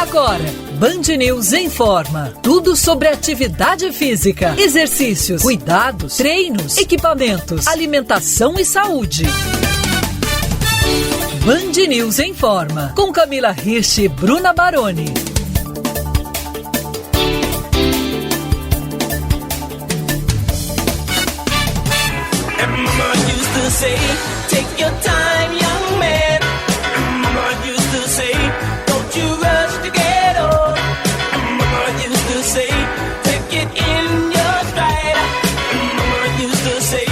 Agora, Band News informa. Tudo sobre atividade física, exercícios, cuidados, treinos, equipamentos, alimentação e saúde. Band News informa. Com Camila Hirsch e Bruna Baroni. Say, take your time, young man. Mama used to say, don't you rush to get old. Mama used to say, take it in your stride. Mama used to say,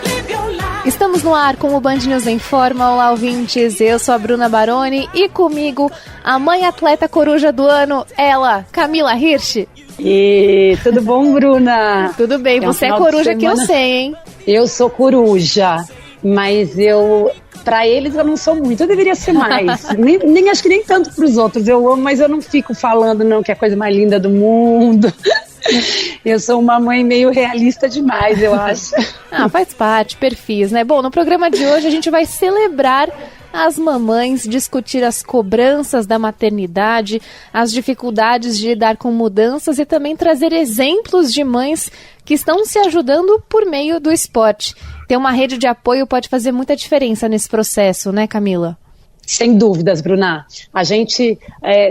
live your life. Estamos no ar com o Band News Informa. Olá, ouvintes, eu sou a Bruna Baroni e comigo a mãe atleta coruja do ano, ela, Camila Hirsch. E tudo bom, Bruna? Tudo bem, você é coruja que eu sei, hein? Eu sou coruja, mas pra eles eu não sou muito, eu deveria ser mais. nem acho que nem tanto pros outros, eu amo, mas eu não fico falando não que é a coisa mais linda do mundo. Eu sou uma mãe meio realista demais, eu acho. Faz parte, perfis, né? Bom, no programa de hoje a gente vai celebrar as mamães, discutir as cobranças da maternidade, as dificuldades de lidar com mudanças e também trazer exemplos de mães que estão se ajudando por meio do esporte. Ter uma rede de apoio pode fazer muita diferença nesse processo, né, Camila? Sem dúvidas, Bruna. A gente,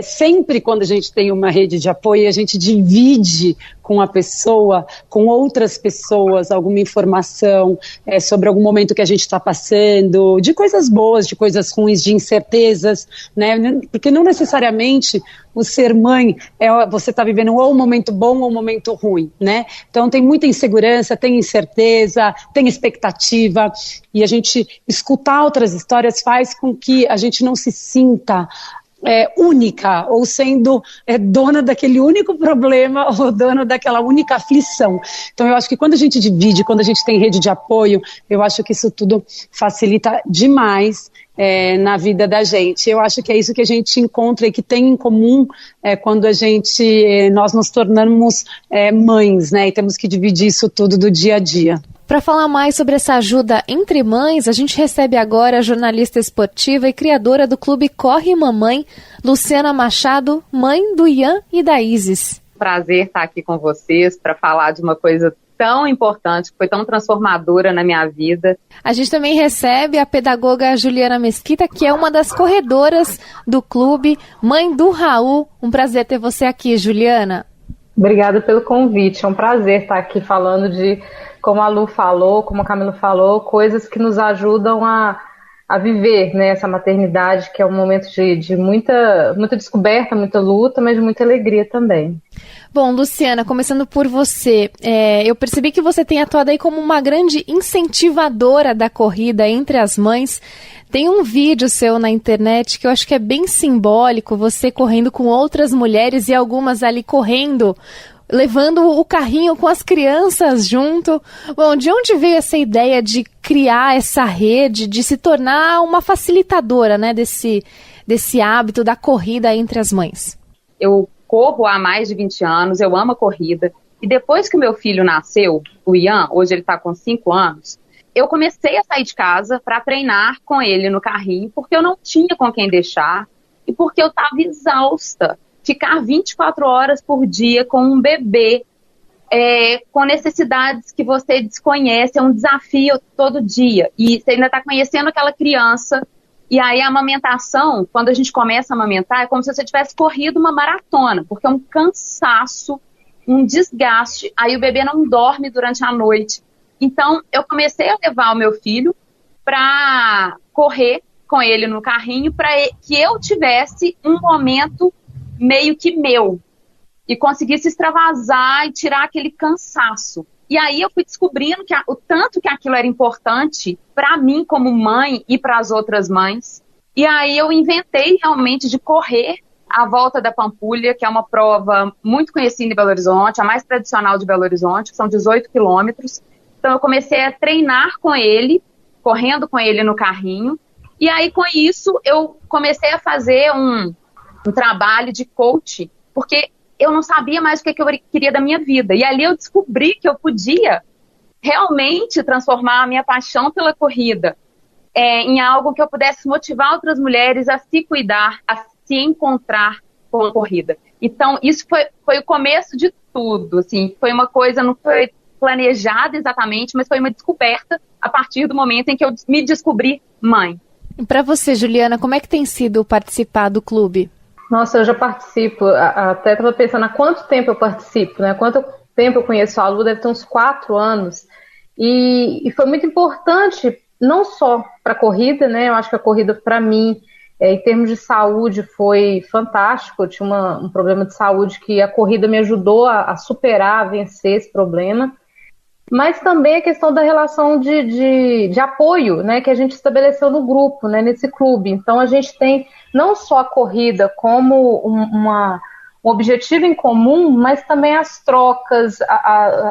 sempre quando a gente tem uma rede de apoio, a gente divide com a pessoa, com outras pessoas, alguma informação sobre algum momento que a gente está passando, de coisas boas, de coisas ruins, de incertezas, né? Porque não necessariamente o ser mãe você está vivendo ou um momento bom ou um momento ruim, né? Então tem muita insegurança, tem incerteza, tem expectativa, e a gente escutar outras histórias faz com que a gente não se sinta única, ou sendo dona daquele único problema, ou dona daquela única aflição. Então eu acho que quando a gente divide, quando a gente tem rede de apoio, eu acho que isso tudo facilita demais na vida da gente. Eu acho que é isso que a gente encontra e que tem em comum quando nós nos tornamos mães, né, e temos que dividir isso tudo do dia a dia. Para falar mais sobre essa ajuda entre mães, a gente recebe agora a jornalista esportiva e criadora do clube Corre Mamãe, Luciana Machado, mãe do Ian e da Isis. Prazer estar aqui com vocês para falar de uma coisa tão importante, que foi tão transformadora na minha vida. A gente também recebe a pedagoga Juliana Mesquita, que é uma das corredoras do clube, mãe do Raul. Um prazer ter você aqui, Juliana. Obrigada pelo convite, é um prazer estar aqui falando de, como a Lu falou, como a Camila falou, coisas que nos ajudam a viver, né, essa maternidade, que é um momento de muita descoberta, muita luta, mas de muita alegria também. Bom, Luciana, começando por você, eu percebi que você tem atuado aí como uma grande incentivadora da corrida entre as mães. Tem um vídeo seu na internet que eu acho que é bem simbólico, você correndo com outras mulheres e algumas ali correndo, levando o carrinho com as crianças junto. Bom, de onde veio essa ideia de criar essa rede, de se tornar uma facilitadora, né, desse hábito da corrida entre as mães? Eu corro há mais de 20 anos, eu amo a corrida. E depois que o meu filho nasceu, o Ian, hoje ele está com 5 anos, eu comecei a sair de casa para treinar com ele no carrinho, porque eu não tinha com quem deixar e porque eu estava exausta. Ficar 24 horas por dia com um bebê, com necessidades que você desconhece, é um desafio todo dia. E você ainda está conhecendo aquela criança. E aí a amamentação, quando a gente começa a amamentar, é como se você tivesse corrido uma maratona, porque é um cansaço, um desgaste. Aí o bebê não dorme durante a noite. Então eu comecei a levar o meu filho para correr com ele no carrinho, para que eu tivesse um momento meio que meu, e conseguisse extravasar e tirar aquele cansaço. E aí eu fui descobrindo o tanto que aquilo era importante para mim como mãe e para as outras mães. E aí eu inventei realmente de correr a Volta da Pampulha, que é uma prova muito conhecida em Belo Horizonte, a mais tradicional de Belo Horizonte, que são 18 quilômetros. Então eu comecei a treinar com ele, correndo com ele no carrinho. E aí com isso eu comecei a fazer um trabalho de coach, porque eu não sabia mais o que eu queria da minha vida. E ali eu descobri que eu podia realmente transformar a minha paixão pela corrida em algo que eu pudesse motivar outras mulheres a se cuidar, a se encontrar com a corrida. Então, isso foi o começo de tudo, assim, foi uma coisa, não foi planejada exatamente, mas foi uma descoberta a partir do momento em que eu me descobri mãe. E para você, Juliana, como é que tem sido participar do clube? Nossa, eu já participo, até estava pensando há quanto tempo eu participo, né? Quanto tempo eu conheço a Lu, deve ter uns 4 anos, e foi muito importante, não só para a corrida, né? Eu acho que a corrida, para mim, em termos de saúde, foi fantástico. Eu tinha um problema de saúde que a corrida me ajudou a superar, a vencer esse problema. Mas também a questão da relação de apoio, né, que a gente estabeleceu no grupo, né, nesse clube. Então a gente tem não só a corrida como um objetivo em comum, mas também as trocas,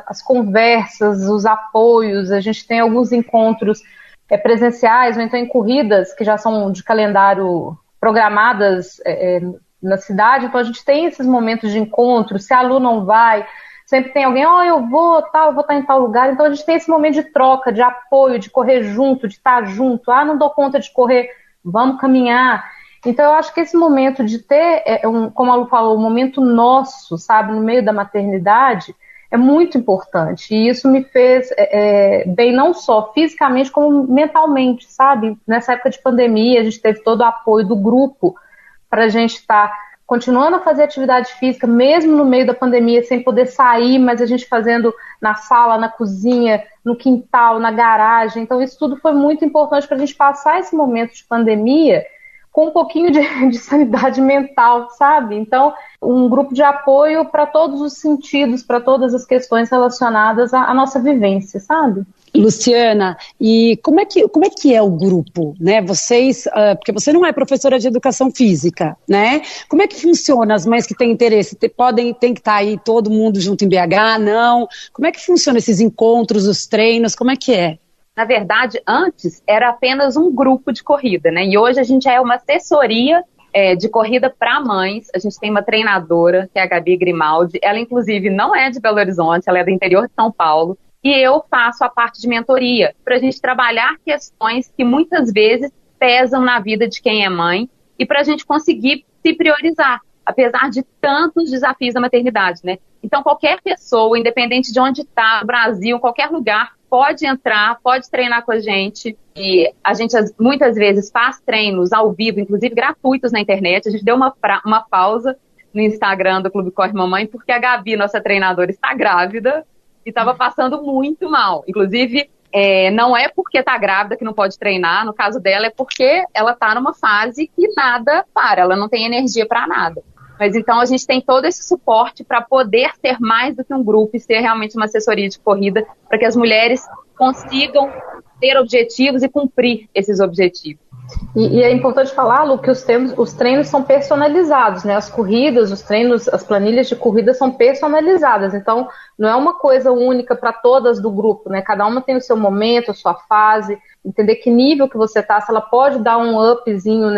as conversas, os apoios. A gente tem alguns encontros presenciais, ou então em corridas que já são de calendário programadas na cidade. Então a gente tem esses momentos de encontro. Se a Lu não vai, sempre tem alguém, eu vou estar em tal lugar. Então a gente tem esse momento de troca, de apoio, de correr junto, de estar junto. Não dou conta de correr, vamos caminhar. Então eu acho que esse momento de ter, como a Lu falou, um momento nosso, sabe, no meio da maternidade, é muito importante. E isso me fez bem não só fisicamente, como mentalmente, sabe? Nessa época de pandemia, a gente teve todo o apoio do grupo para a gente estar continuando a fazer atividade física, mesmo no meio da pandemia, sem poder sair, mas a gente fazendo na sala, na cozinha, no quintal, na garagem. Então isso tudo foi muito importante para a gente passar esse momento de pandemia com um pouquinho de sanidade mental, sabe? Então, um grupo de apoio para todos os sentidos, para todas as questões relacionadas à nossa vivência, sabe? Luciana, e como é que é o grupo, né? Vocês, porque você não é professora de educação física, né? Como é que funciona? As mães que têm interesse tem que estar aí todo mundo junto em BH, não? Como é que funciona esses encontros, os treinos, como é que é? Na verdade, antes era apenas um grupo de corrida, né? E hoje a gente é uma assessoria de corrida para mães. A gente tem uma treinadora, que é a Gabi Grimaldi. Ela, inclusive, não é de Belo Horizonte, ela é do interior de São Paulo. E eu faço a parte de mentoria, para a gente trabalhar questões que muitas vezes pesam na vida de quem é mãe e para a gente conseguir se priorizar, apesar de tantos desafios da maternidade, né? Então, qualquer pessoa, independente de onde está, no Brasil, em qualquer lugar, pode entrar, pode treinar com a gente. E a gente muitas vezes faz treinos ao vivo, inclusive gratuitos na internet. A gente deu uma pausa no Instagram do Clube Corre Mamãe, porque a Gabi, nossa treinadora, está grávida e estava passando muito mal. Inclusive, não é porque está grávida que não pode treinar. No caso dela, é porque ela está numa fase que nada para, ela não tem energia para nada. Mas então a gente tem todo esse suporte para poder ser mais do que um grupo e ser realmente uma assessoria de corrida para que as mulheres consigam ter objetivos e cumprir esses objetivos. E é importante falar, Lu, que os treinos são personalizados, né? As corridas, os treinos, as planilhas de corrida são personalizadas. Então, não é uma coisa única para todas do grupo, né? Cada uma tem o seu momento, a sua fase, entender que nível que você está, se ela pode dar um upzinho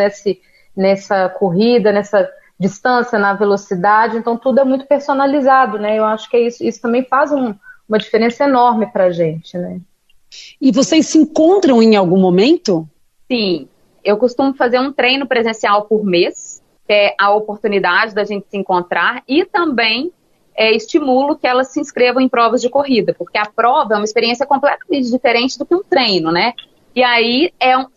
nessa corrida, nessa distância, na velocidade. Então, tudo é muito personalizado, né? Eu acho que isso também faz uma diferença enorme para a gente, né? E vocês se encontram em algum momento? Sim. Eu costumo fazer um treino presencial por mês, que é a oportunidade da gente se encontrar, e também estimulo que elas se inscrevam em provas de corrida, porque a prova é uma experiência completamente diferente do que um treino, né? E aí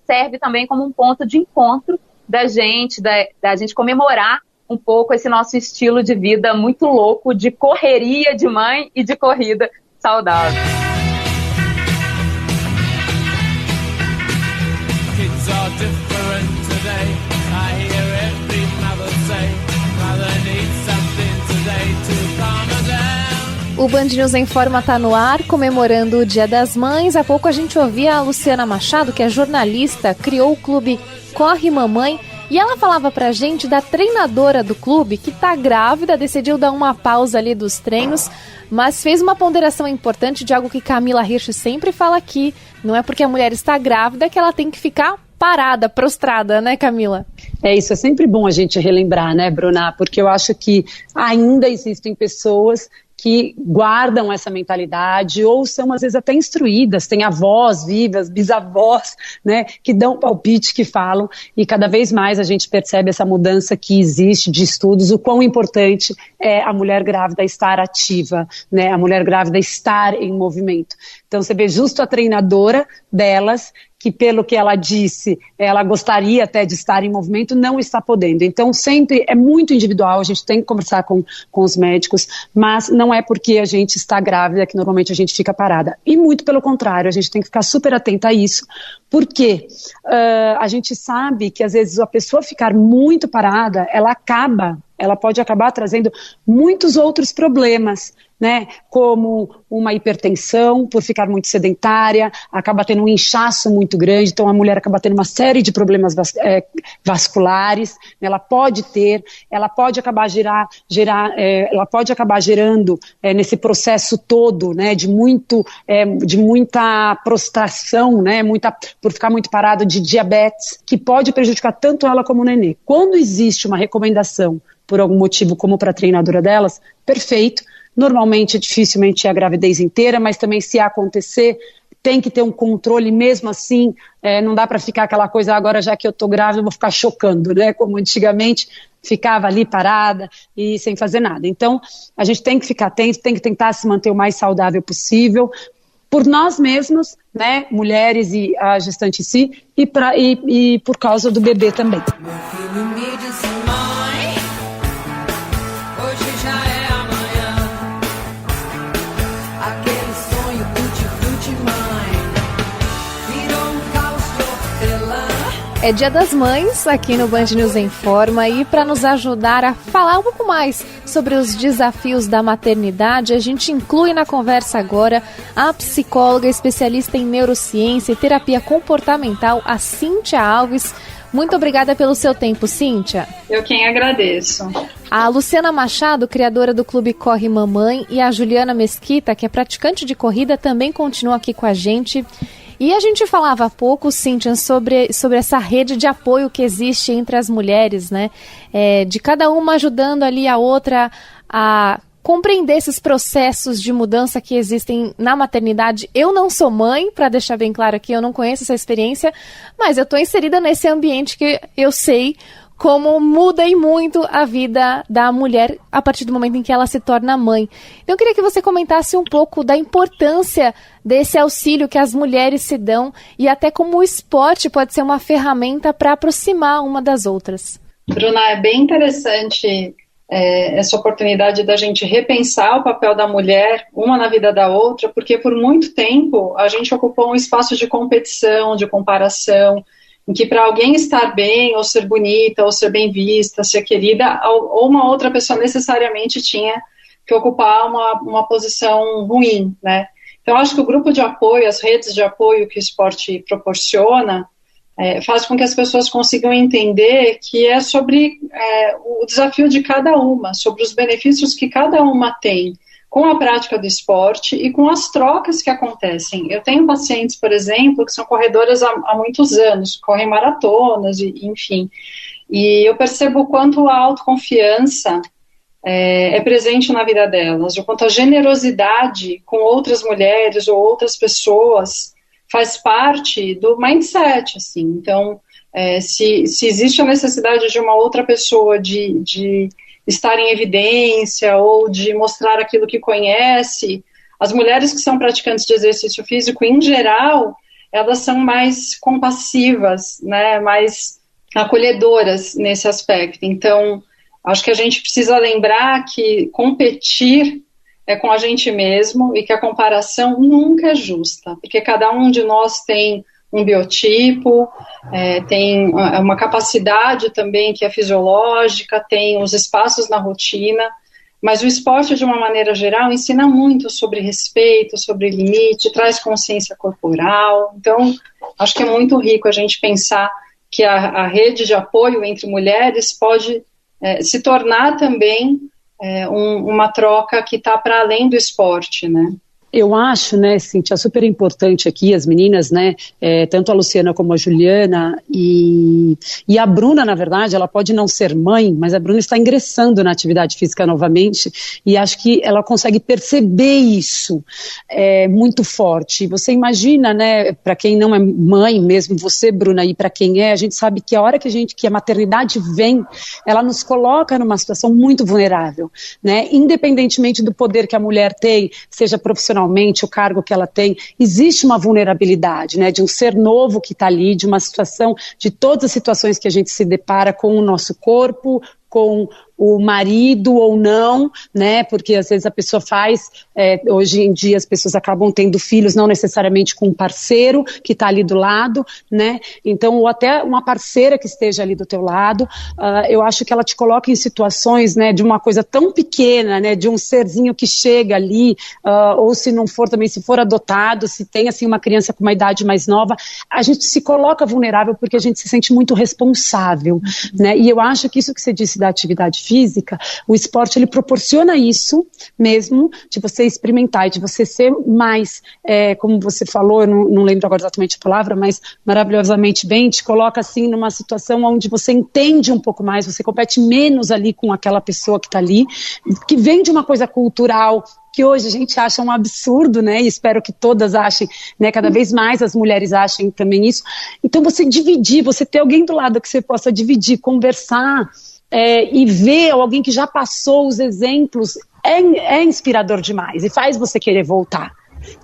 serve também como um ponto de encontro da gente comemorar um pouco esse nosso estilo de vida muito louco, de correria de mãe e de corrida saudável. Kids are different today. I hear every mother say, mother needs something today to calm her down. O Band News em Forma está no ar, comemorando o Dia das Mães. Há pouco a gente ouvia a Luciana Machado, que é jornalista, criou o clube Corre Mamãe, e ela falava pra gente da treinadora do clube, que tá grávida, decidiu dar uma pausa ali dos treinos, mas fez uma ponderação importante de algo que Camila Hirsch sempre fala aqui. Não é porque a mulher está grávida que ela tem que ficar parada, prostrada, né, Camila? Isso é sempre bom a gente relembrar, né, Bruna? Porque eu acho que ainda existem pessoas que guardam essa mentalidade ou são às vezes até instruídas, tem avós vivas, bisavós, né, que dão palpite, que falam, e cada vez mais a gente percebe essa mudança que existe de estudos, o quão importante é a mulher grávida estar ativa, né, a mulher grávida estar em movimento. Então você vê justo a treinadora delas, que pelo que ela disse, ela gostaria até de estar em movimento, não está podendo. Então sempre é muito individual, a gente tem que conversar com os médicos, mas não é porque a gente está grávida que normalmente a gente fica parada. E muito pelo contrário, a gente tem que ficar super atenta a isso, porque a gente sabe que às vezes a pessoa ficar muito parada, ela pode acabar trazendo muitos outros problemas, né, como uma hipertensão por ficar muito sedentária, acaba tendo um inchaço muito grande, então a mulher acaba tendo uma série de problemas vasculares, ela pode acabar ela pode acabar gerando nesse processo todo, né, de muita prostração, né, por ficar muito parado, de diabetes, que pode prejudicar tanto ela como o nenê. Quando existe uma recomendação por algum motivo, como para a treinadora delas, perfeito. Normalmente, dificilmente é a gravidez inteira, mas também se acontecer, tem que ter um controle mesmo assim, não dá para ficar aquela coisa, agora já que eu estou grávida, eu vou ficar chocando, né? Como antigamente, ficava ali parada e sem fazer nada. Então, a gente tem que ficar atento, tem que tentar se manter o mais saudável possível, por nós mesmos, né, mulheres e a gestante em si, e por causa do bebê também. Meu filho me disse, mãe, hoje já é amanhã. Aquele sonho tutti-frutti, mãe, virou um caos de hortelã. É Dia das Mães aqui no Band News Informa, e para nos ajudar a falar um pouco mais sobre os desafios da maternidade, a gente inclui na conversa agora a psicóloga especialista em neurociência e terapia comportamental, a Cíntia Alves. Muito obrigada pelo seu tempo, Cíntia. Eu quem agradeço. A Luciana Machado, criadora do Clube Corre Mamãe, e a Juliana Mesquita, que é praticante de corrida, também continua aqui com a gente. E a gente falava há pouco, Cíntia, sobre essa rede de apoio que existe entre as mulheres, né? De cada uma ajudando ali a outra a compreender esses processos de mudança que existem na maternidade. Eu não sou mãe, para deixar bem claro aqui, eu não conheço essa experiência, mas eu estou inserida nesse ambiente que eu sei como muda e muito a vida da mulher a partir do momento em que ela se torna mãe. Então eu queria que você comentasse um pouco da importância desse auxílio que as mulheres se dão e até como o esporte pode ser uma ferramenta para aproximar uma das outras. Bruna, é bem interessante essa oportunidade da gente repensar o papel da mulher, uma na vida da outra, porque por muito tempo a gente ocupou um espaço de competição, de comparação, em que para alguém estar bem, ou ser bonita, ou ser bem vista, ser querida, ou uma outra pessoa necessariamente tinha que ocupar uma posição ruim, né? Então, acho que o grupo de apoio, as redes de apoio que o esporte proporciona, faz com que as pessoas consigam entender que é sobre o desafio de cada uma, sobre os benefícios que cada uma tem com a prática do esporte e com as trocas que acontecem. Eu tenho pacientes, por exemplo, que são corredoras há muitos anos, correm maratonas, enfim, e eu percebo o quanto a autoconfiança é presente na vida delas, o quanto a generosidade com outras mulheres ou outras pessoas faz parte do mindset, assim. Então, se existe a necessidade de uma outra pessoa de estar em evidência ou de mostrar aquilo que conhece, as mulheres que são praticantes de exercício físico, em geral, elas são mais compassivas, né, mais acolhedoras nesse aspecto. Então, acho que a gente precisa lembrar que competir é com a gente mesmo e que a comparação nunca é justa, porque cada um de nós tem um biotipo, tem uma capacidade também que é fisiológica, tem os espaços na rotina, mas o esporte, de uma maneira geral, ensina muito sobre respeito, sobre limite, traz consciência corporal. Então, acho que é muito rico a gente pensar que a rede de apoio entre mulheres pode se tornar também uma troca que está para além do esporte, né? Eu acho, né, Cíntia, super importante aqui, as meninas, né, tanto a Luciana como a Juliana e a Bruna, na verdade, ela pode não ser mãe, mas a Bruna está ingressando na atividade física novamente e acho que ela consegue perceber isso muito forte. Você imagina, né, para quem não é mãe mesmo, você, Bruna, e para quem a gente sabe que a hora que a maternidade vem, ela nos coloca numa situação muito vulnerável, né, independentemente do poder que a mulher tem, seja profissionalmente, o cargo que ela tem, existe uma vulnerabilidade, né, de um ser novo que está ali, de uma situação, de todas as situações que a gente se depara com o nosso corpo, com o marido ou não, né, porque às vezes a pessoa hoje em dia as pessoas acabam tendo filhos não necessariamente com um parceiro que está ali do lado, né, então ou até uma parceira que esteja ali do teu lado, eu acho que ela te coloca em situações, né, de uma coisa tão pequena, né, de um serzinho que chega ali, ou se não for também, se for adotado, se tem assim uma criança com uma idade mais nova, a gente se coloca vulnerável porque a gente se sente muito responsável, né, e eu acho que isso que você disse da atividade física, o esporte ele proporciona isso mesmo, de você experimentar e de você ser mais, como você falou, eu não lembro agora exatamente a palavra, mas maravilhosamente bem, te coloca assim numa situação onde você entende um pouco mais, você compete menos ali com aquela pessoa que está ali, que vem de uma coisa cultural, que hoje a gente acha um absurdo, né, e espero que todas achem, né, cada vez mais as mulheres achem também isso. Então você dividir, você ter alguém do lado que você possa dividir, conversar, e ver alguém que já passou os exemplos, é inspirador demais e faz você querer voltar,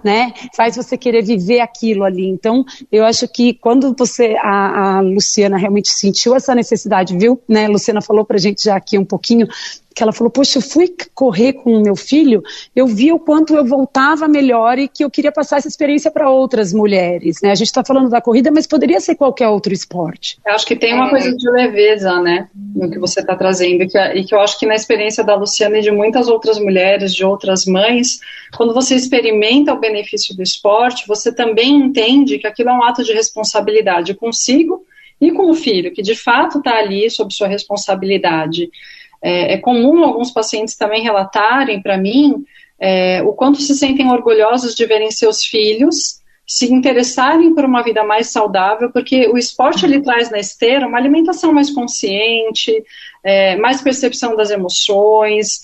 né? Faz você querer viver aquilo ali. Então, eu acho que quando a Luciana realmente sentiu essa necessidade, viu? Né? A Luciana falou pra gente já aqui um pouquinho, que ela falou, poxa, eu fui correr com o meu filho, eu vi o quanto eu voltava melhor e que eu queria passar essa experiência para outras mulheres, né? A gente está falando da corrida, mas poderia ser qualquer outro esporte. Eu acho que tem uma coisa de leveza, né, no que você está trazendo, e que eu acho que na experiência da Luciana e de muitas outras mulheres, de outras mães, quando você experimenta o benefício do esporte, você também entende que aquilo é um ato de responsabilidade consigo e com o filho, que de fato está ali sob sua responsabilidade. É comum alguns pacientes também relatarem para mim o quanto se sentem orgulhosos de verem seus filhos se interessarem por uma vida mais saudável, porque o esporte ele traz na esteira uma alimentação mais consciente, mais percepção das emoções,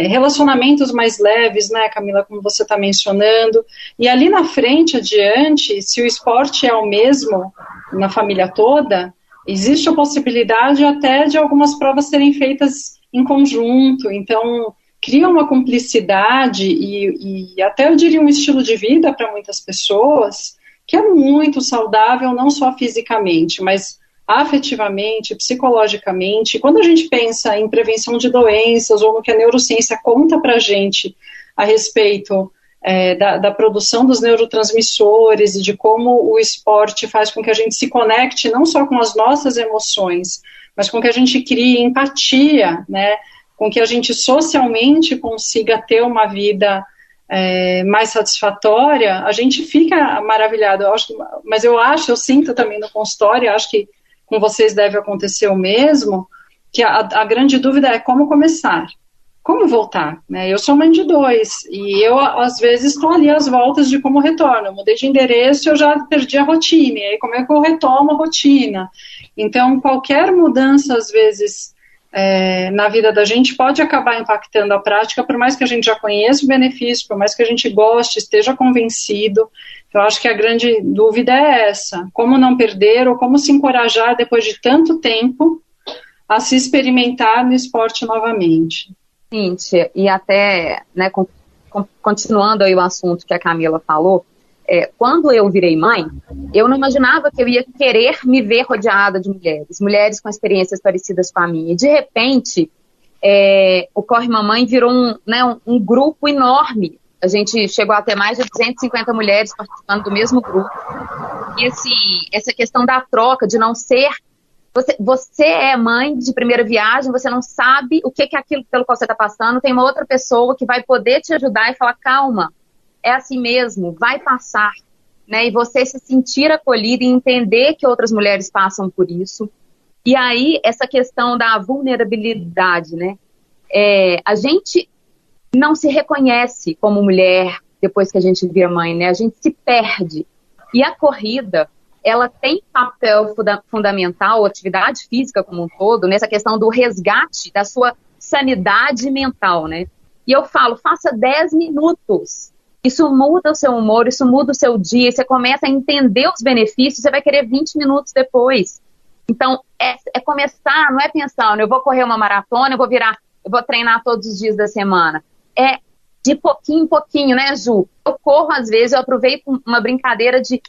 relacionamentos mais leves, né, Camila, como você está mencionando, e ali na frente, adiante, se o esporte é o mesmo na família toda, existe a possibilidade até de algumas provas serem feitas em conjunto, então cria uma cumplicidade e até eu diria um estilo de vida para muitas pessoas que é muito saudável, não só fisicamente, mas afetivamente, psicologicamente. Quando a gente pensa em prevenção de doenças ou no que a neurociência conta para a gente a respeito da produção dos neurotransmissores e de como o esporte faz com que a gente se conecte não só com as nossas emoções, mas com que a gente crie empatia, né, com que a gente socialmente consiga ter uma vida mais satisfatória, a gente fica maravilhado. Eu sinto também no consultório, acho que com vocês deve acontecer o mesmo, que a grande dúvida é como começar. Como voltar? Né? Eu sou mãe de 2 e eu, às vezes, estou ali às voltas de como retorno. Eu mudei de endereço e eu já perdi a rotina. E aí, como é que eu retomo a rotina? Então, qualquer mudança, às vezes, na vida da gente pode acabar impactando a prática, por mais que a gente já conheça o benefício, por mais que a gente goste, esteja convencido. Eu acho que a grande dúvida é essa. Como não perder ou como se encorajar, depois de tanto tempo, a se experimentar no esporte novamente. Cíntia, e até, né, continuando aí o assunto que a Camila falou, quando eu virei mãe, eu não imaginava que eu ia querer me ver rodeada de mulheres com experiências parecidas com a minha. E, de repente, o Corre Mamãe virou um grupo enorme. A gente chegou a ter mais de 250 mulheres participando do mesmo grupo. E essa questão da troca, de não ser... Você é mãe de primeira viagem, você não sabe o que é aquilo pelo qual você está passando, tem uma outra pessoa que vai poder te ajudar e falar, calma, é assim mesmo, vai passar, né? E você se sentir acolhida e entender que outras mulheres passam por isso. E aí, essa questão da vulnerabilidade, né? A gente não se reconhece como mulher depois que a gente vira mãe, né? A gente se perde. E a corrida, ela tem papel fundamental, a atividade física como um todo, nessa questão do resgate da sua sanidade mental, né? E eu falo, faça 10 minutos. Isso muda o seu humor, isso muda o seu dia, você começa a entender os benefícios, você vai querer 20 minutos depois. Então, é começar, não é pensar, eu vou correr uma maratona, eu vou treinar todos os dias da semana. É de pouquinho em pouquinho, né, Ju? Eu corro às vezes, eu aproveito uma brincadeira de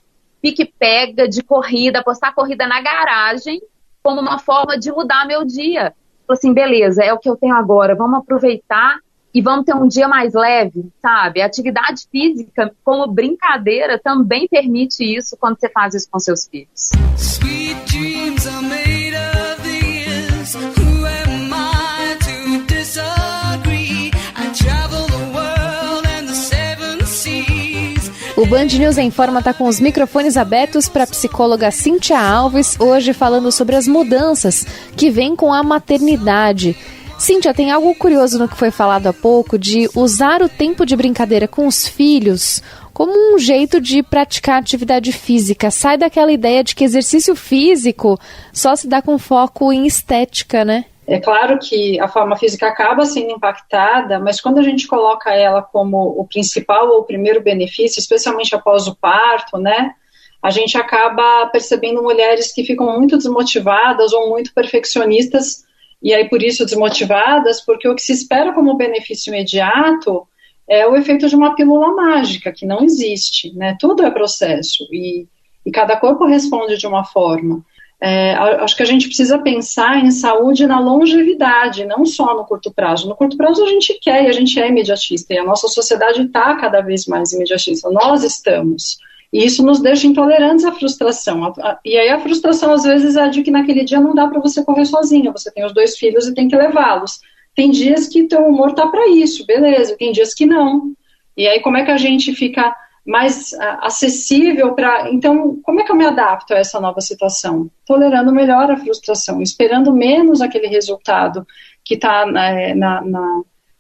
pique-pega, de corrida, postar corrida na garagem, como uma forma de mudar meu dia. Falei assim, beleza, é o que eu tenho agora, vamos aproveitar e vamos ter um dia mais leve, sabe? A atividade física, como brincadeira, também permite isso quando você faz isso com seus filhos. Sweet dreams are made of these. Who am I to disagree? I travel the world and the seven seas. O Band News em Forma está com os microfones abertos para a psicóloga Cíntia Alves, hoje falando sobre as mudanças que vêm com a maternidade. Cíntia, tem algo curioso no que foi falado há pouco de usar o tempo de brincadeira com os filhos como um jeito de praticar atividade física. Sai daquela ideia de que exercício físico só se dá com foco em estética, né? É claro que a forma física acaba sendo impactada, mas quando a gente coloca ela como o principal ou o primeiro benefício, especialmente após o parto, né, a gente acaba percebendo mulheres que ficam muito desmotivadas ou muito perfeccionistas, e aí por isso desmotivadas, porque o que se espera como benefício imediato é o efeito de uma pílula mágica, que não existe, né? Tudo é processo, e cada corpo responde de uma forma. Acho que a gente precisa pensar em saúde na longevidade, não só no curto prazo. No curto prazo a gente quer e a gente é imediatista, e a nossa sociedade está cada vez mais imediatista, nós estamos. E isso nos deixa intolerantes à frustração. E aí a frustração, às vezes, é de que naquele dia não dá para você correr sozinha. Você tem os 2 filhos e tem que levá-los. Tem dias que teu humor tá para isso, beleza. Tem dias que não. E aí como é que a gente fica mais acessível para... Então, como é que eu me adapto a essa nova situação? Tolerando melhor a frustração, esperando menos aquele resultado que está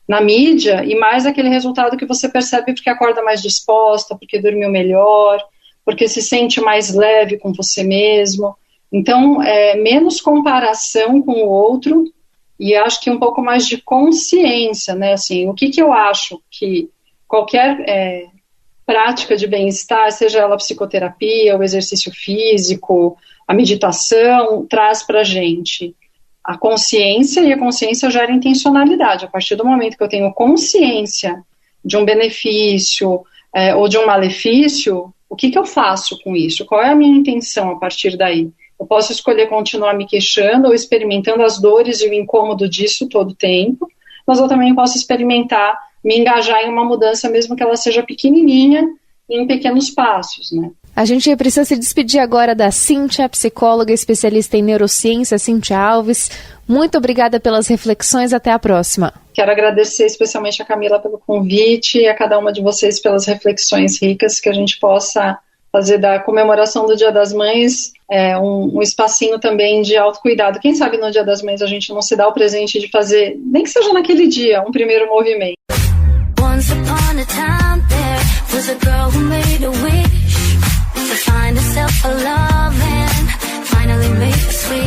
na mídia, e mais aquele resultado que você percebe porque acorda mais disposta, porque dormiu melhor, porque se sente mais leve com você mesmo. Então, menos comparação com o outro, e acho que um pouco mais de consciência, né? Assim, o que eu acho que qualquer prática de bem-estar, seja ela psicoterapia, o exercício físico, a meditação, traz pra gente a consciência, e a consciência gera intencionalidade. A partir do momento que eu tenho consciência de um benefício ou de um malefício, o que eu faço com isso? Qual é a minha intenção a partir daí? Eu posso escolher continuar me queixando ou experimentando as dores e o incômodo disso todo o tempo, mas eu também posso experimentar me engajar em uma mudança, mesmo que ela seja pequenininha, em pequenos passos, né? A gente precisa se despedir agora da Cíntia, psicóloga especialista em neurociência, Cíntia Alves. Muito obrigada pelas reflexões, até a próxima. Quero agradecer especialmente a Camila pelo convite e a cada uma de vocês pelas reflexões ricas, que a gente possa fazer da comemoração do Dia das Mães um espacinho também de autocuidado. Quem sabe no Dia das Mães a gente não se dá o presente de fazer, nem que seja naquele dia, um primeiro movimento. Once upon a time there was a girl who made a wish to find herself a love and finally make a switch.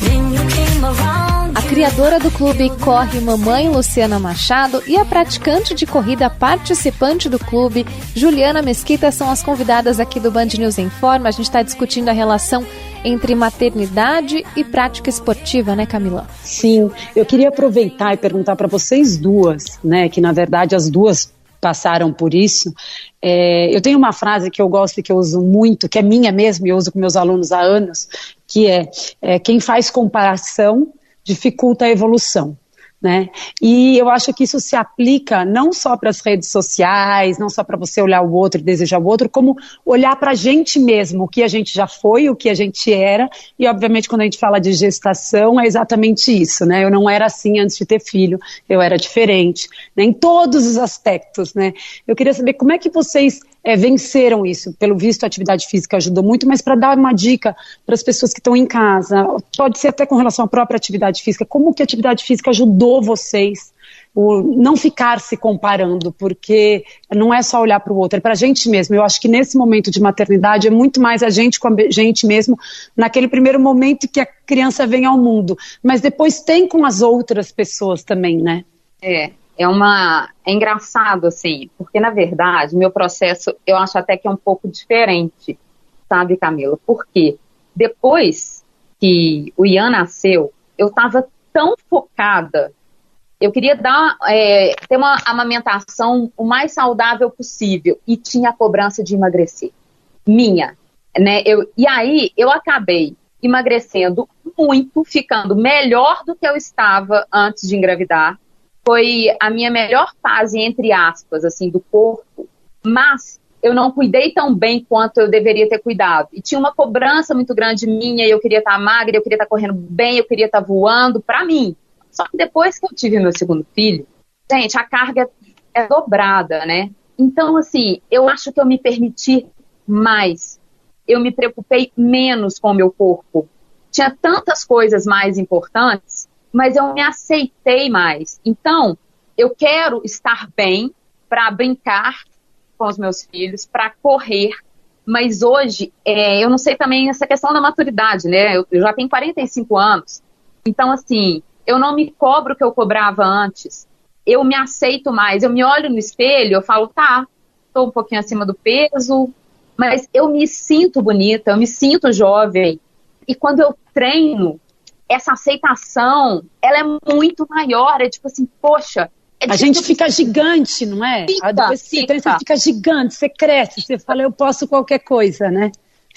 Then you came around. A criadora do clube Corre Mamãe, Luciana Machado, e a praticante de corrida participante do clube, Juliana Mesquita, são as convidadas aqui do Band News em Forma. A gente está discutindo a relação entre maternidade e prática esportiva, né, Camila? Sim, eu queria aproveitar e perguntar para vocês duas, né, que na verdade as duas passaram por isso. Eu tenho uma frase que eu gosto e que eu uso muito, que é minha mesmo, e eu uso com meus alunos há anos, que quem faz comparação dificulta a evolução. Né? E eu acho que isso se aplica não só para as redes sociais, não só para você olhar o outro e desejar o outro, como olhar para a gente mesmo, o que a gente já foi, o que a gente era, e obviamente quando a gente fala de gestação é exatamente isso, né? Eu não era assim antes de ter filho, eu era diferente, né? Em todos os aspectos, né? Eu queria saber como é que vocês venceram isso. Pelo visto a atividade física ajudou muito, mas para dar uma dica para as pessoas que estão em casa, pode ser até com relação à própria atividade física, como que a atividade física ajudou vocês o não ficar se comparando, porque não é só olhar para o outro, é para a gente mesmo. Eu acho que nesse momento de maternidade é muito mais a gente com a gente mesmo, naquele primeiro momento que a criança vem ao mundo, mas depois tem com as outras pessoas também, né? É engraçado, assim, porque na verdade, meu processo, eu acho até que é um pouco diferente, sabe, Camila? Porque depois que o Ian nasceu, eu estava tão focada, eu queria ter uma amamentação o mais saudável possível, e tinha a cobrança de emagrecer, minha, né? E aí, eu acabei emagrecendo muito, ficando melhor do que eu estava antes de engravidar. Foi a minha melhor fase, entre aspas, assim, do corpo, mas eu não cuidei tão bem quanto eu deveria ter cuidado. E tinha uma cobrança muito grande minha, e eu queria estar magra, eu queria estar correndo bem, eu queria estar voando, pra mim. Só que depois que eu tive meu segundo filho, gente, a carga é dobrada, né? Então, assim, eu acho que eu me permiti mais. Eu me preocupei menos com o meu corpo. Tinha tantas coisas mais importantes, mas eu me aceitei mais. Então, eu quero estar bem para brincar com os meus filhos, para correr, mas hoje, eu não sei também essa questão da maturidade, né? Eu já tenho 45 anos, então, assim, eu não me cobro o que eu cobrava antes, eu me aceito mais, eu me olho no espelho, eu falo, tá, estou um pouquinho acima do peso, mas eu me sinto bonita, eu me sinto jovem, e quando eu treino, essa aceitação, ela é muito maior, é tipo assim, poxa... A gente fica gigante, não é? Depois que você treina, você fica gigante, você cresce, você fala, eu posso qualquer coisa, né?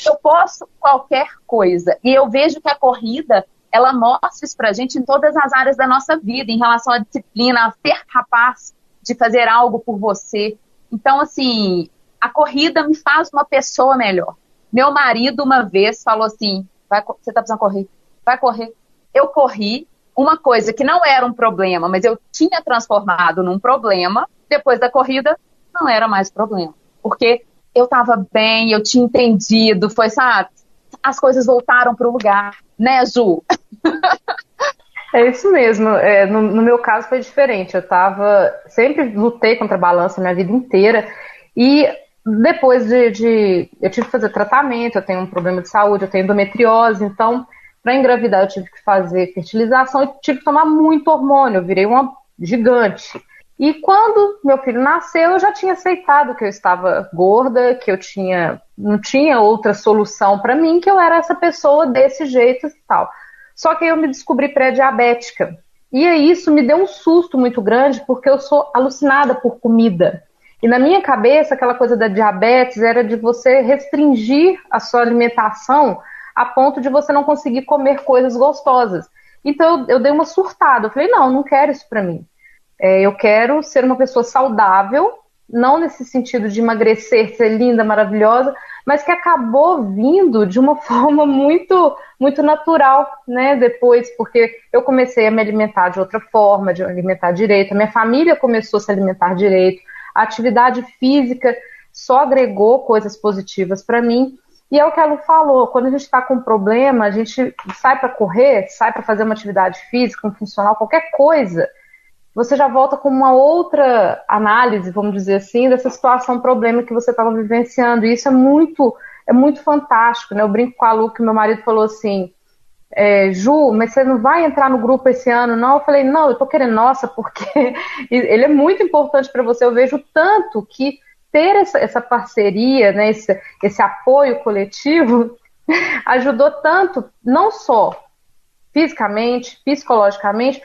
Eu posso qualquer coisa. E eu vejo que a corrida, ela mostra isso pra gente em todas as áreas da nossa vida, em relação à disciplina, a ser capaz de fazer algo por você. Então, assim, a corrida me faz uma pessoa melhor. Meu marido, uma vez, falou assim, você tá precisando correr? Vai correr. Eu corri, uma coisa que não era um problema, mas eu tinha transformado num problema, depois da corrida, não era mais problema. Porque eu estava bem, eu tinha entendido, foi, sabe, as coisas voltaram para o lugar, né, Ju? É isso mesmo. No meu caso foi diferente. Eu sempre lutei contra a balança minha vida inteira, e depois eu tive que fazer tratamento, eu tenho um problema de saúde, eu tenho endometriose, então... Para engravidar, eu tive que fazer fertilização e tive que tomar muito hormônio. Eu virei uma gigante. E quando meu filho nasceu, eu já tinha aceitado que eu estava gorda, que não tinha outra solução para mim, que eu era essa pessoa desse jeito e tal. Só que eu me descobri pré-diabética. E aí isso me deu um susto muito grande, porque eu sou alucinada por comida. E na minha cabeça, aquela coisa da diabetes era de você restringir a sua alimentação a ponto de você não conseguir comer coisas gostosas. Então eu dei uma surtada, eu falei, não quero isso pra mim. Eu quero ser uma pessoa saudável, não nesse sentido de emagrecer, ser linda, maravilhosa, mas que acabou vindo de uma forma muito, muito natural, né, depois, porque eu comecei a me alimentar de outra forma, de alimentar direito, a minha família começou a se alimentar direito, a atividade física só agregou coisas positivas pra mim. E é o que a Lu falou, quando a gente está com um problema, a gente sai para correr, sai para fazer uma atividade física, um funcional, qualquer coisa, você já volta com uma outra análise, vamos dizer assim, dessa situação, problema que você estava vivenciando. E isso é muito fantástico, né? Eu brinco com a Lu, que meu marido falou assim, Ju, mas você não vai entrar no grupo esse ano, não? Eu falei, não, eu tô querendo, nossa, porque ele é muito importante para você. Eu vejo tanto que ter essa parceria, né, esse apoio coletivo, ajudou tanto, não só fisicamente, psicologicamente,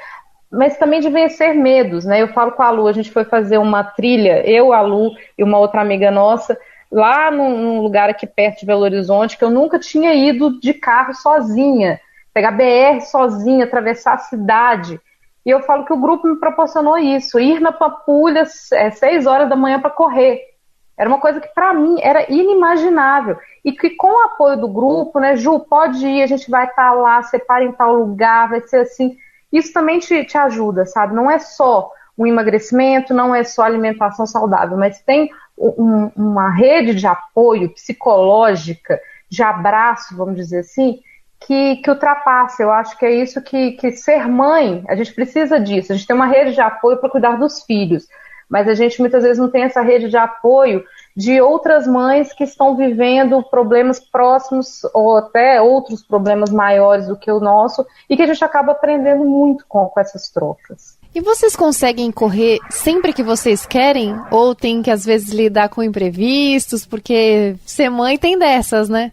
mas também de vencer medos, né? Eu falo com a Lu, a gente foi fazer uma trilha, eu, a Lu e uma outra amiga nossa, lá num lugar aqui perto de Belo Horizonte, que eu nunca tinha ido de carro sozinha, pegar BR sozinha, atravessar a cidade. E eu falo que o grupo me proporcionou isso, ir na Pampulha 6 horas da manhã para correr. Era uma coisa que para mim era inimaginável. E que com o apoio do grupo, né, Ju, pode ir, a gente vai estar lá, separa em tal lugar, vai ser assim. Isso também te ajuda, sabe? Não é só o emagrecimento, não é só alimentação saudável, mas tem uma rede de apoio psicológica, de abraço, vamos dizer assim, que ultrapassa. Eu acho que é isso que ser mãe, a gente precisa disso. A gente tem uma rede de apoio para cuidar dos filhos, mas a gente muitas vezes não tem essa rede de apoio de outras mães que estão vivendo problemas próximos ou até outros problemas maiores do que o nosso e que a gente acaba aprendendo muito com essas trocas. E vocês conseguem correr sempre que vocês querem? Ou tem que, às vezes, lidar com imprevistos? Porque ser mãe tem dessas, né?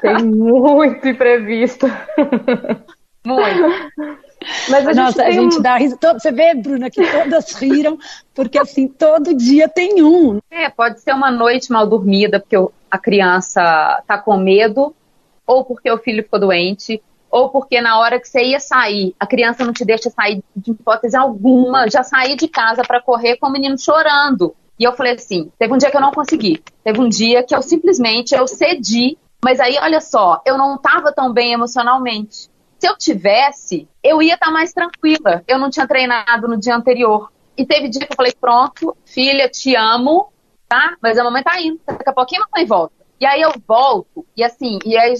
Tem muito imprevisto. Muito. Mas a gente dá risada. Você vê, Bruna, que todas riram, porque assim, todo dia tem um. Pode ser uma noite mal dormida, porque a criança tá com medo, ou porque o filho ficou doente, ou porque na hora que você ia sair, a criança não te deixa sair de hipótese alguma, já saí de casa para correr com o menino chorando. E eu falei assim, teve um dia que eu não consegui, teve um dia que eu simplesmente cedi, mas aí, olha só, eu não estava tão bem emocionalmente. Se eu tivesse, eu ia estar mais tranquila, eu não tinha treinado no dia anterior. E teve dia que eu falei, pronto, filha, te amo, tá? Mas a mamãe tá indo, daqui a pouquinho a mamãe volta. E aí eu volto, e assim, e aí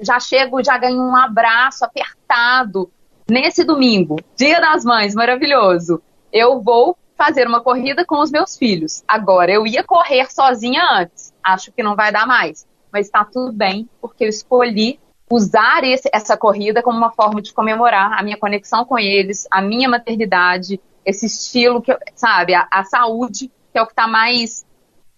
já chego, já ganho um abraço apertado. Nesse domingo, Dia das Mães, maravilhoso, eu vou fazer uma corrida com os meus filhos. Agora, eu ia correr sozinha antes, acho que não vai dar mais, mas tá tudo bem, porque eu escolhi usar essa corrida como uma forma de comemorar a minha conexão com eles, a minha maternidade, esse estilo, que sabe, a saúde, que é o que tá mais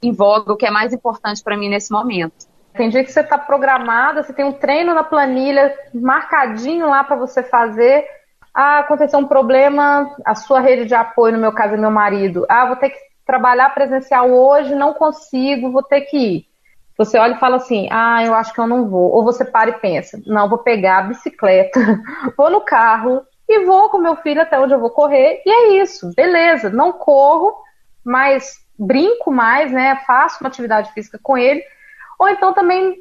em voga, o que é mais importante para mim nesse momento. Tem dia que você está programada, você tem um treino na planilha marcadinho lá para você fazer. Aconteceu um problema, a sua rede de apoio, no meu caso é meu marido. Vou ter que trabalhar presencial hoje, não consigo, vou ter que ir. Você olha e fala assim, eu acho que eu não vou. Ou você para e pensa, não, vou pegar a bicicleta, vou no carro e vou com meu filho até onde eu vou correr. E é isso, beleza, não corro, mas brinco mais, né? Faço uma atividade física com ele. Ou então também,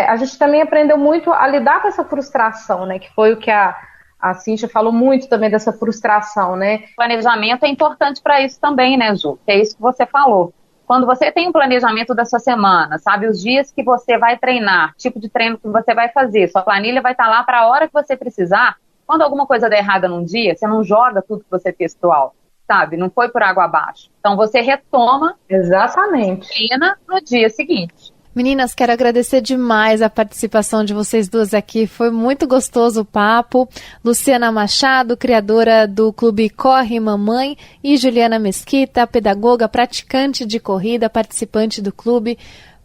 a gente também aprendeu muito a lidar com essa frustração, né? Que foi o que a Cíntia falou muito também dessa frustração, né? Planejamento é importante para isso também, né, Ju? Que é isso que você falou. Quando você tem um planejamento da sua semana, sabe? Os dias que você vai treinar, tipo de treino que você vai fazer, sua planilha vai estar lá para a hora que você precisar. Quando alguma coisa der errada num dia, você não joga tudo que você fez pro alto, sabe? Não foi por água abaixo. Então você retoma. Exatamente. Treina no dia seguinte. Meninas, quero agradecer demais a participação de vocês duas aqui. Foi muito gostoso o papo. Luciana Machado, criadora do Clube Corre Mamãe, e Juliana Mesquita, pedagoga, praticante de corrida, participante do clube.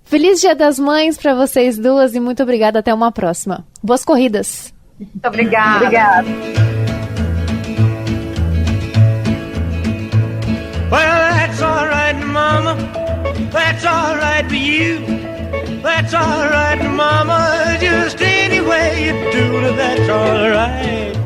Feliz Dia das Mães para vocês duas e muito obrigada. Até uma próxima. Boas corridas. Muito obrigada. Obrigada. Well, that's all right, Mama. That's all right for you. That's all right, Mama. Just any way you do it, that's all right.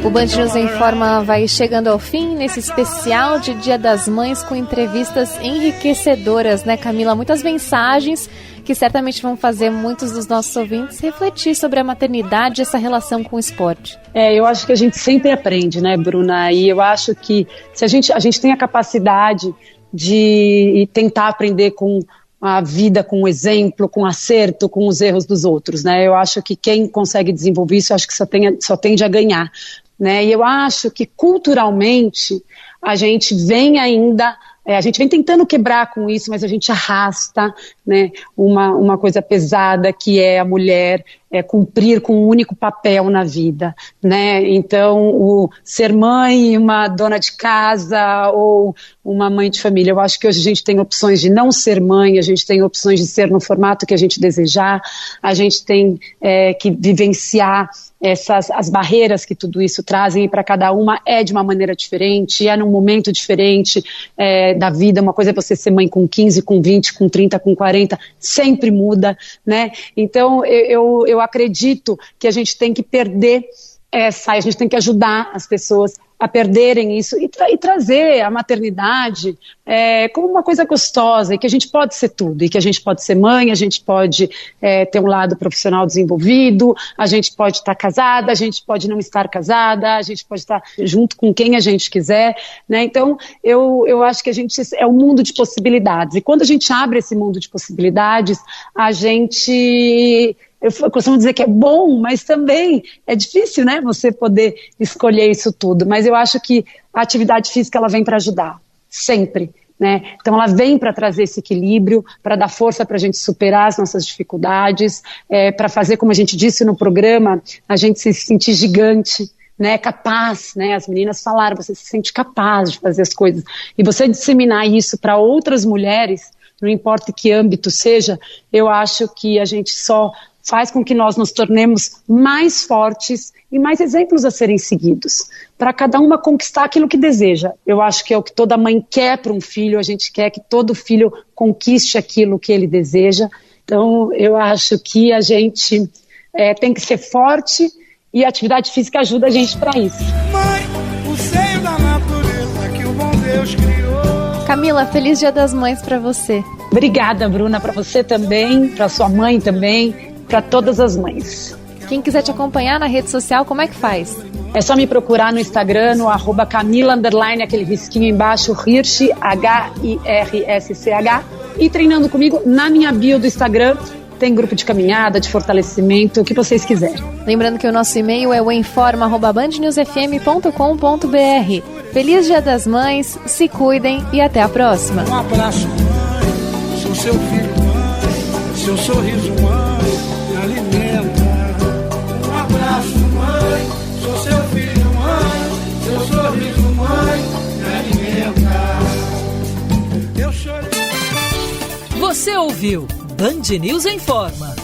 O Band News Informa vai chegando ao fim nesse especial de Dia das Mães com entrevistas enriquecedoras, né, Camila? Muitas mensagens que certamente vão fazer muitos dos nossos ouvintes refletir sobre a maternidade e essa relação com o esporte. Eu acho que a gente sempre aprende, né, Bruna? E eu acho que se a gente tem a capacidade de tentar aprender com a vida, com o exemplo, com o acerto, com os erros dos outros, né? Eu acho que quem consegue desenvolver isso, eu acho que só tende a ganhar, né? E eu acho que culturalmente a gente vem ainda, a gente vem tentando quebrar com isso, mas a gente arrasta, né, uma coisa pesada que é a mulher cumprir com um único papel na vida, né? Então, o ser mãe, uma dona de casa ou uma mãe de família, eu acho que hoje a gente tem opções de não ser mãe, a gente tem opções de ser no formato que a gente desejar, a gente tem que vivenciar as barreiras que tudo isso trazem, e para cada uma é de uma maneira diferente, é num momento diferente da vida. Uma coisa é você ser mãe com 15, com 20, com 30, com 40, sempre muda, né? Então eu acredito que a gente tem que perder a gente tem que ajudar as pessoas a perderem isso e trazer a maternidade como uma coisa gostosa, e que a gente pode ser tudo, e que a gente pode ser mãe, a gente pode ter um lado profissional desenvolvido, a gente pode estar casada, a gente pode não estar casada, a gente pode estar junto com quem a gente quiser, né? Então eu acho que a gente é um mundo de possibilidades, e quando a gente abre esse mundo de possibilidades, a gente Eu costumo dizer que é bom, mas também é difícil, né? Você poder escolher isso tudo. Mas eu acho que a atividade física ela vem para ajudar, sempre. Né? Então ela vem para trazer esse equilíbrio, para dar força para a gente superar as nossas dificuldades, para fazer, como a gente disse no programa, a gente se sentir gigante, né? Capaz, né? As meninas falaram, você se sente capaz de fazer as coisas. E você disseminar isso para outras mulheres, não importa que âmbito seja, eu acho que a gente só faz com que nós nos tornemos mais fortes e mais exemplos a serem seguidos, para cada uma conquistar aquilo que deseja. Eu acho que é o que toda mãe quer para um filho, a gente quer que todo filho conquiste aquilo que ele deseja. Então, eu acho que a gente tem que ser forte e a atividade física ajuda a gente para isso. Mãe, o seio da natureza que o bom Deus criou. Camila, feliz Dia das Mães para você. Obrigada, Bruna, para você também, para sua mãe também, para todas as mães. Quem quiser te acompanhar na rede social, como é que faz? É só me procurar no Instagram, no @Camila_, aquele risquinho embaixo, Hirsch, HIRSCH, e treinando comigo na minha bio do Instagram. Tem grupo de caminhada, de fortalecimento, o que vocês quiserem. Lembrando que o nosso e-mail é o informa@bandnewsfm.com.br. Feliz Dia das Mães, se cuidem e até a próxima. Um abraço, mãe, sou seu filho, mãe, seu sorriso, mãe, me alimenta. Um abraço, mãe, sou seu filho, mãe, seu sorriso, mãe, me alimenta. Eu chorei. Você ouviu Band News Informa.